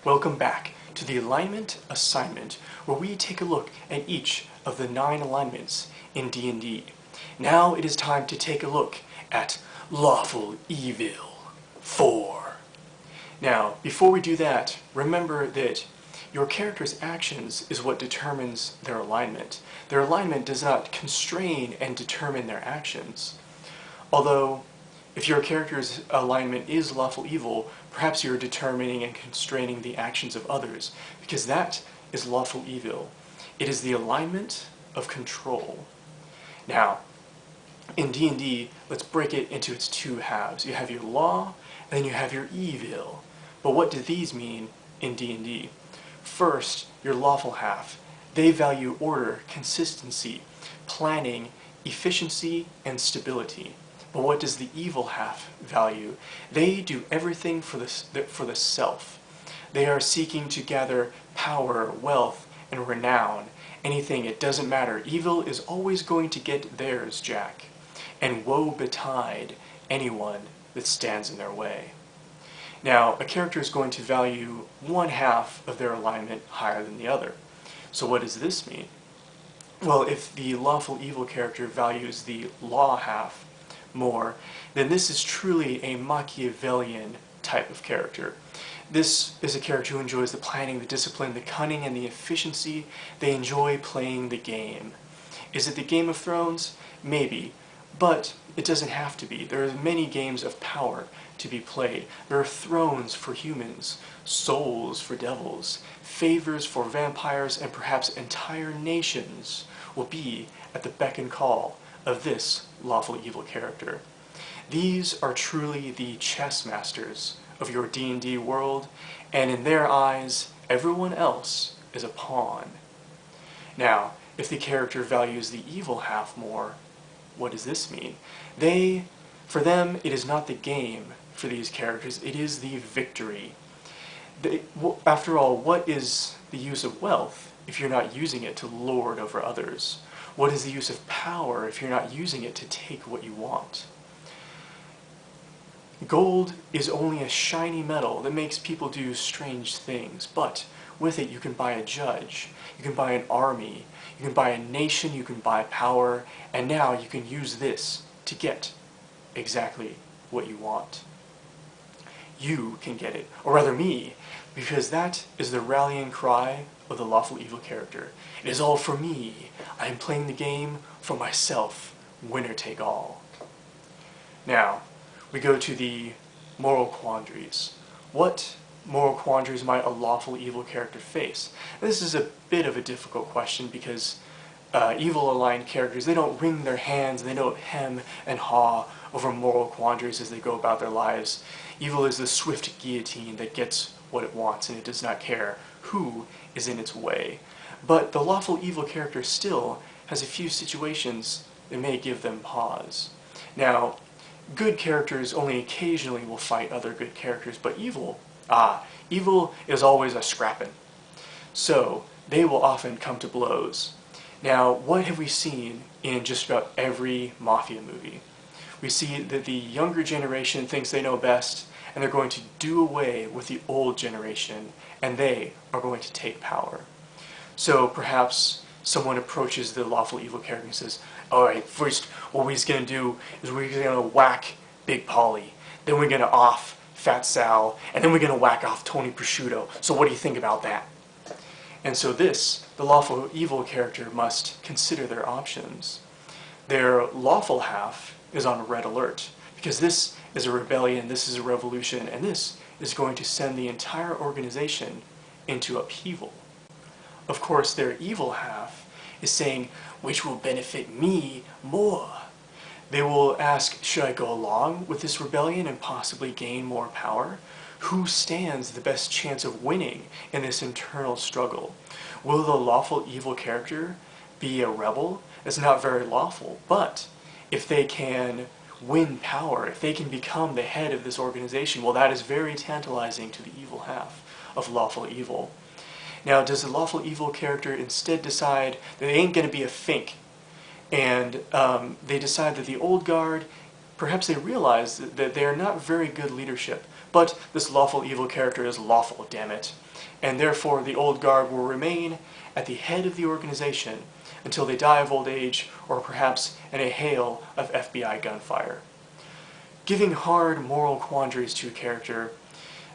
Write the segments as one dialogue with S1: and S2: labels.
S1: Welcome back to the alignment assignment, where we take a look at each of the 9 alignments in D&D. Now it is time to take a look at Lawful Evil 4. Now, before we do that, remember that your character's actions is what determines their alignment. Their alignment does not constrain and determine their actions. Although, if your character's alignment is lawful evil, perhaps you're determining and constraining the actions of others, because that is lawful evil. It is the alignment of control. Now, in D&D, let's break it into its 2 halves. You have your law, and then you have your evil. But what do these mean in D&D? First, your lawful half. They value order, consistency, planning, efficiency, and stability. But what does the evil half value? They do everything for the self. They are seeking to gather power, wealth, and renown. Anything, it doesn't matter. Evil is always going to get theirs, Jack. And woe betide anyone that stands in their way. Now, a character is going to value one half of their alignment higher than the other. So what does this mean? Well, if the lawful evil character values the law half more, then this is truly a Machiavellian type of character. This is a character who enjoys the planning, the discipline, the cunning, and the efficiency. They enjoy playing the game. Is it the Game of Thrones? Maybe. But it doesn't have to be. There are many games of power to be played. There are thrones for humans, souls for devils, favors for vampires, and perhaps entire nations will be at the beck and call of this lawful evil character. These are truly the chess masters of your D&D world, and in their eyes, everyone else is a pawn. Now, if the character values the evil half more, what does this mean? For them, it is not the game for these characters, it is the victory. After all, what is the use of wealth if you're not using it to lord over others? What is the use of power if you're not using it to take what you want? Gold is only a shiny metal that makes people do strange things, but with it you can buy a judge, you can buy an army, you can buy a nation, you can buy power, and now you can use this to get exactly what you want. You can get it, or rather me, because that is the rallying cry of the lawful evil character. It is all for me. I am playing the game for myself. Winner take all. Now, we go to the moral quandaries. What moral quandaries might a lawful evil character face? This is a bit of a difficult question because evil-aligned characters, they don't wring their hands, they don't hem and haw over moral quandaries as they go about their lives. Evil is the swift guillotine that gets what it wants, and it does not care who is in its way. But the lawful evil character still has a few situations that may give them pause. Now, good characters only occasionally will fight other good characters, but evil is always a scrappin'. So, they will often come to blows. Now, what have we seen in just about every mafia movie? We see that the younger generation thinks they know best, and they're going to do away with the old generation, and they are going to take power. So perhaps someone approaches the lawful evil character and says, alright, first what we're going to do is we're going to whack Big Polly, then we're going to off Fat Sal, and then we're going to whack off Tony Prosciutto. So what do you think about that? And so the lawful evil character must consider their options. Their lawful half is on red alert, because this is a rebellion, this is a revolution, and this is going to send the entire organization into upheaval. Of course, their evil half is saying, which will benefit me more? They will ask, should I go along with this rebellion and possibly gain more power? Who stands the best chance of winning in this internal struggle? Will the lawful evil character be a rebel? It's not very lawful, but if they can win power, if they can become the head of this organization, well, that is very tantalizing to the evil half of lawful evil. Now, does the lawful evil character instead decide that they ain't going to be a fink, and they decide that the old guard, perhaps they realize that they are not very good leadership, But this lawful evil character is lawful, damn it. And therefore the old guard will remain at the head of the organization until they die of old age or perhaps in a hail of FBI gunfire. Giving hard moral quandaries to a character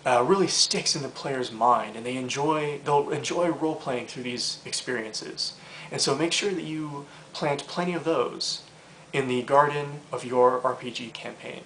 S1: really sticks in the player's mind, and they'll enjoy role-playing through these experiences. And so make sure that you plant plenty of those in the garden of your RPG campaign.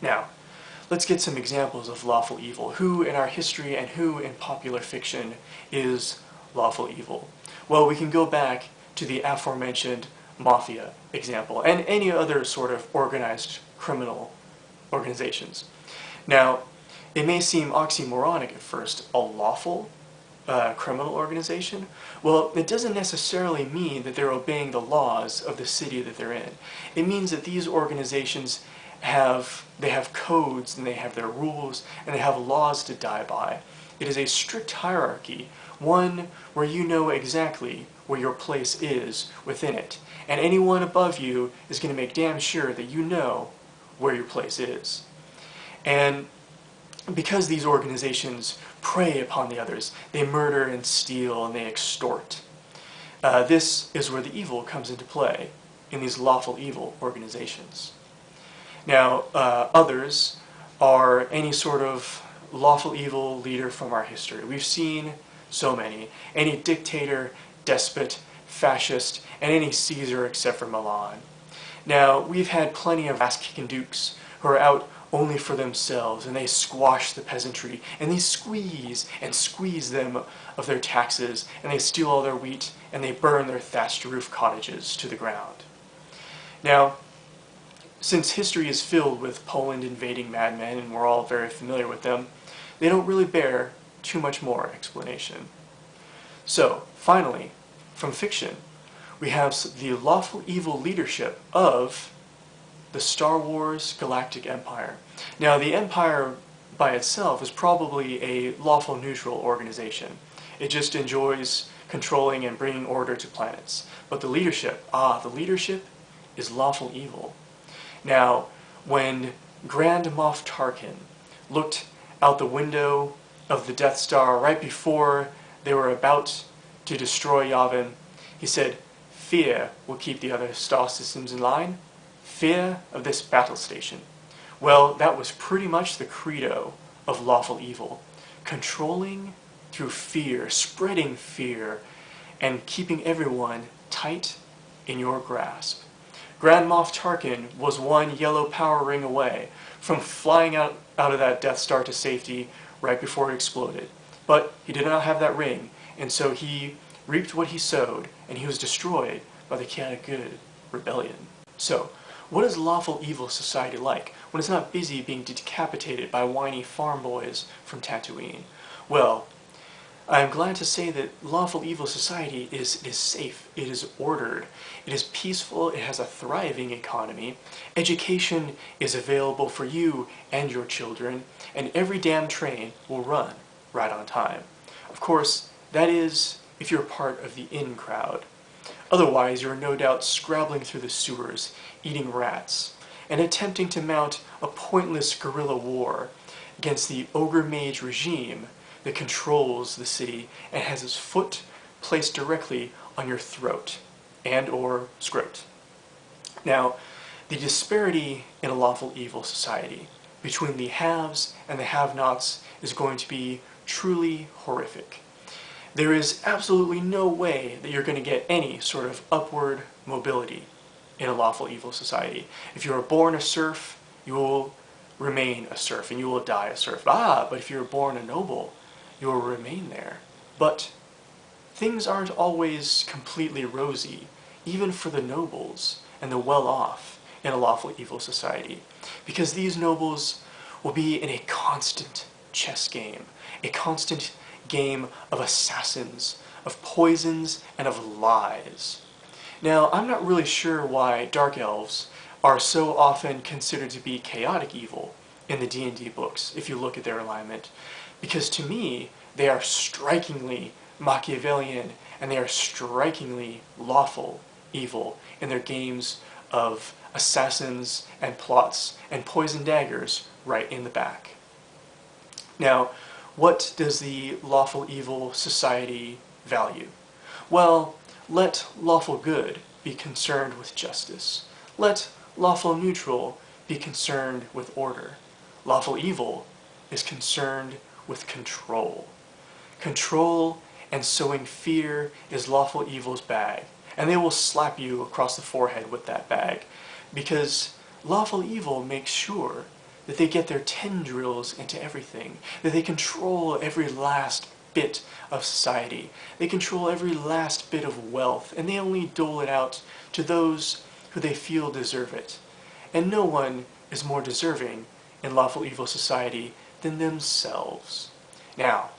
S1: Now, let's get some examples of lawful evil. Who in our history and who in popular fiction is lawful evil? Well, we can go back to the aforementioned mafia example and any other sort of organized criminal organizations. Now, it may seem oxymoronic at first, a lawful criminal organization. Well, it doesn't necessarily mean that they're obeying the laws of the city that they're in. It means that these organizations have codes, and they have their rules, and they have laws to die by. It is a strict hierarchy, one where you know exactly where your place is within it. And anyone above you is going to make damn sure that you know where your place is. And because these organizations prey upon the others, they murder and steal and they extort. This is where the evil comes into play in these lawful evil organizations. Now, others are any sort of lawful evil leader from our history. We've seen so many. Any dictator, despot, fascist, and any Caesar except for Milan. Now, we've had plenty of ass-kicking dukes who are out only for themselves, and they squash the peasantry, and they squeeze and squeeze them of their taxes, and they steal all their wheat, and they burn their thatched roof cottages to the ground. Now, since history is filled with Poland invading madmen, and we're all very familiar with them, they don't really bear too much more explanation. So, finally, from fiction, we have the lawful evil leadership of the Star Wars Galactic Empire. Now, the Empire by itself is probably a lawful neutral organization. It just enjoys controlling and bringing order to planets. But the leadership is lawful evil. Now, when Grand Moff Tarkin looked out the window of the Death Star right before they were about to destroy Yavin, he said, "Fear will keep the other star systems in line. Fear of this battle station." Well, that was pretty much the credo of lawful evil. Controlling through fear, spreading fear, and keeping everyone tight in your grasp. Grand Moff Tarkin was one yellow power ring away from flying out of that Death Star to safety right before it exploded. But he did not have that ring, and so he reaped what he sowed, and he was destroyed by the chaotic good rebellion. So, what is lawful evil society like when it's not busy being decapitated by whiny farm boys from Tatooine? Well, I am glad to say that lawful evil society is safe, it is ordered, it is peaceful, it has a thriving economy, education is available for you and your children, and every damn train will run right on time. Of course, that is if you're part of the in crowd. Otherwise, you're no doubt scrabbling through the sewers, eating rats, and attempting to mount a pointless guerrilla war against the ogre mage regime that controls the city and has its foot placed directly on your throat and or scrot. Now, the disparity in a lawful evil society between the haves and the have-nots is going to be truly horrific. There is absolutely no way that you're going to get any sort of upward mobility in a lawful evil society. If you are born a serf, you will remain a serf and you will die a serf. But if you're born a noble, you will remain there. But things aren't always completely rosy, even for the nobles and the well-off in a lawful evil society, because these nobles will be in a constant chess game, a constant game of assassins, of poisons, and of lies. Now, I'm not really sure why dark elves are so often considered to be chaotic evil in the D&D books, if you look at their alignment, because to me, they are strikingly Machiavellian, and they are strikingly lawful evil in their games of assassins and plots and poison daggers right in the back. Now, what does the lawful evil society value? Well, let lawful good be concerned with justice. Let lawful neutral be concerned with order. Lawful evil is concerned with control. Control and sowing fear is lawful evil's bag, and they will slap you across the forehead with that bag, because lawful evil makes sure that they get their tendrils into everything, that they control every last bit of society, they control every last bit of wealth, and they only dole it out to those who they feel deserve it. And no one is more deserving in lawful evil society than themselves. Now,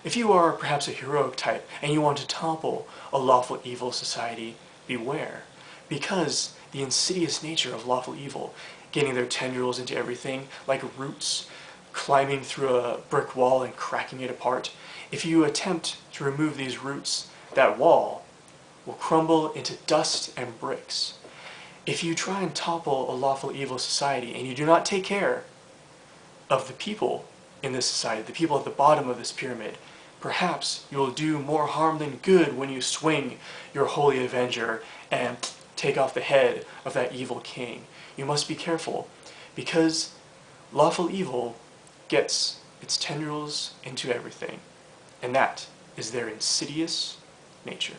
S1: if you are perhaps a heroic type and you want to topple a lawful evil society, beware, because the insidious nature of lawful evil, getting their tendrils into everything, like roots, climbing through a brick wall and cracking it apart, if you attempt to remove these roots, that wall will crumble into dust and bricks. If you try and topple a lawful evil society and you do not take care of the people in this society, the people at the bottom of this pyramid, perhaps you will do more harm than good when you swing your holy avenger and take off the head of that evil king. You must be careful, because lawful evil gets its tendrils into everything, and that is their insidious nature.